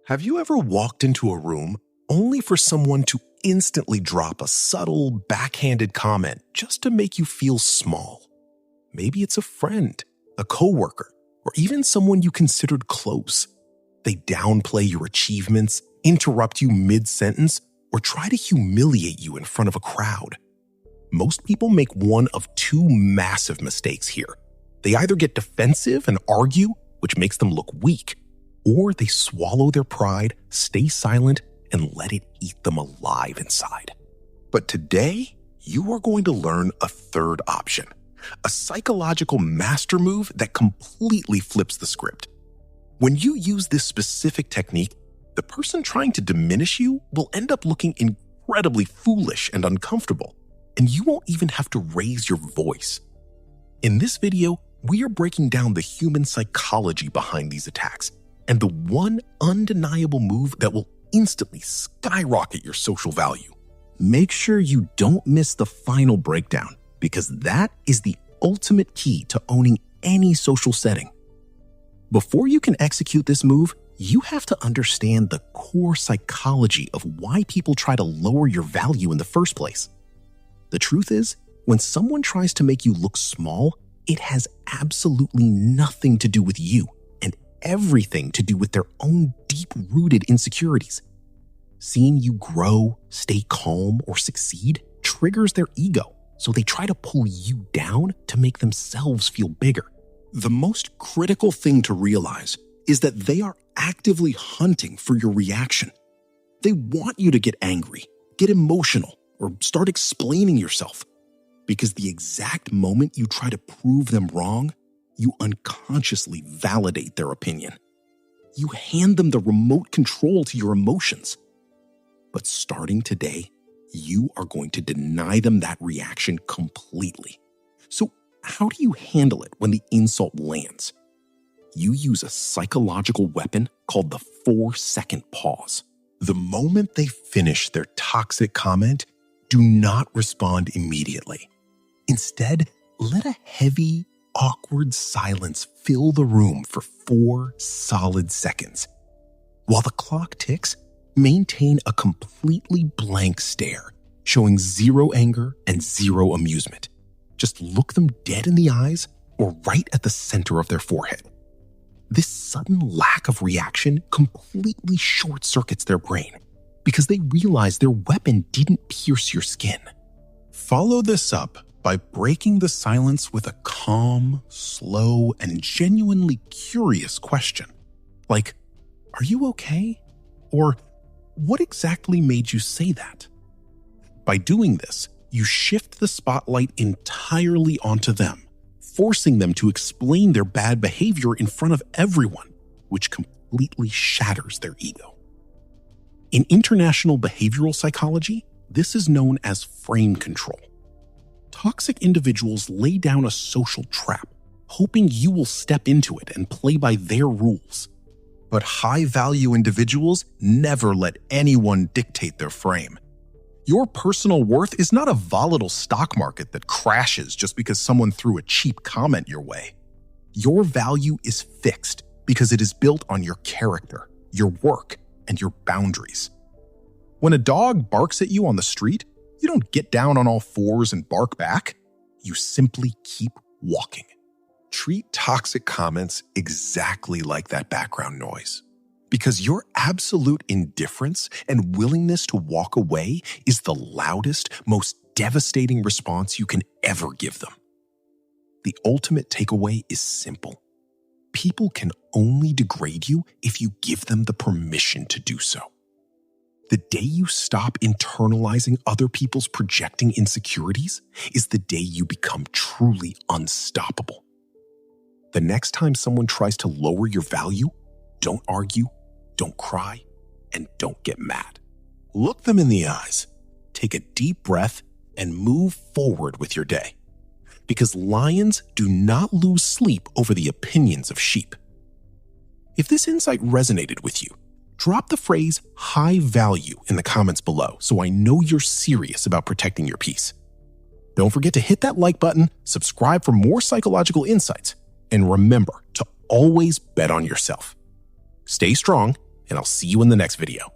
Have you ever walked into a room only for someone to instantly drop a subtle, backhanded comment just to make you feel small? Maybe it's a friend, a coworker, or even someone you considered close. They downplay your achievements, interrupt you mid-sentence, or try to humiliate you in front of a crowd. Most people make one of two massive mistakes here. They either get defensive and argue, which makes them look weak, or they swallow their pride, stay silent, and let it eat them alive inside. But today, you are going to learn a third option, a psychological master move that completely flips the script. When you use this specific technique, the person trying to diminish you will end up looking incredibly foolish and uncomfortable, and you won't even have to raise your voice. In this video, we are breaking down the human psychology behind these attacks and the one undeniable move that will instantly skyrocket your social value. Make sure you don't miss the final breakdown, because that is the ultimate key to owning any social setting. Before you can execute this move, you have to understand the core psychology of why people try to lower your value in the first place. The truth is, when someone tries to make you look small, it has absolutely nothing to do with you and everything to do with their own deep-rooted insecurities. Seeing you grow, stay calm, or succeed triggers their ego, so they try to pull you down to make themselves feel bigger. The most critical thing to realize is that they are actively hunting for your reaction. They want you to get angry, get emotional, or start explaining yourself. Because the exact moment you try to prove them wrong, you unconsciously validate their opinion. You hand them the remote control to your emotions. But starting today, you are going to deny them that reaction completely. So how do you handle it when the insult lands? You use a psychological weapon called the 4-second pause. The moment they finish their toxic comment, do not respond immediately. Instead, let a heavy, awkward silence fill the room for 4 solid seconds. While the clock ticks, maintain a completely blank stare, showing zero anger and zero amusement. Just look them dead in the eyes or right at the center of their forehead. This sudden lack of reaction completely short-circuits their brain because they realize their weapon didn't pierce your skin. Follow this up by breaking the silence with a calm, slow, and genuinely curious question. Like, "Are you okay?" Or, "What exactly made you say that?" By doing this, you shift the spotlight entirely onto them, forcing them to explain their bad behavior in front of everyone, which completely shatters their ego. In international behavioral psychology, this is known as frame control. Toxic individuals lay down a social trap, hoping you will step into it and play by their rules. But high-value individuals never let anyone dictate their frame. Your personal worth is not a volatile stock market that crashes just because someone threw a cheap comment your way. Your value is fixed because it is built on your character, your work, and your boundaries. When a dog barks at you on the street, you don't get down on all fours and bark back. You simply keep walking. Treat toxic comments exactly like that background noise, because your absolute indifference and willingness to walk away is the loudest, most devastating response you can ever give them. The ultimate takeaway is simple. People can only degrade you if you give them the permission to do so. The day you stop internalizing other people's projecting insecurities is the day you become truly unstoppable. The next time someone tries to lower your value, don't argue, don't cry, and don't get mad. Look them in the eyes, take a deep breath, and move forward with your day. Because lions do not lose sleep over the opinions of sheep. If this insight resonated with you, drop the phrase "high value" in the comments below so I know you're serious about protecting your peace. Don't forget to hit that like button, subscribe for more psychological insights, and remember to always bet on yourself. Stay strong and I'll see you in the next video.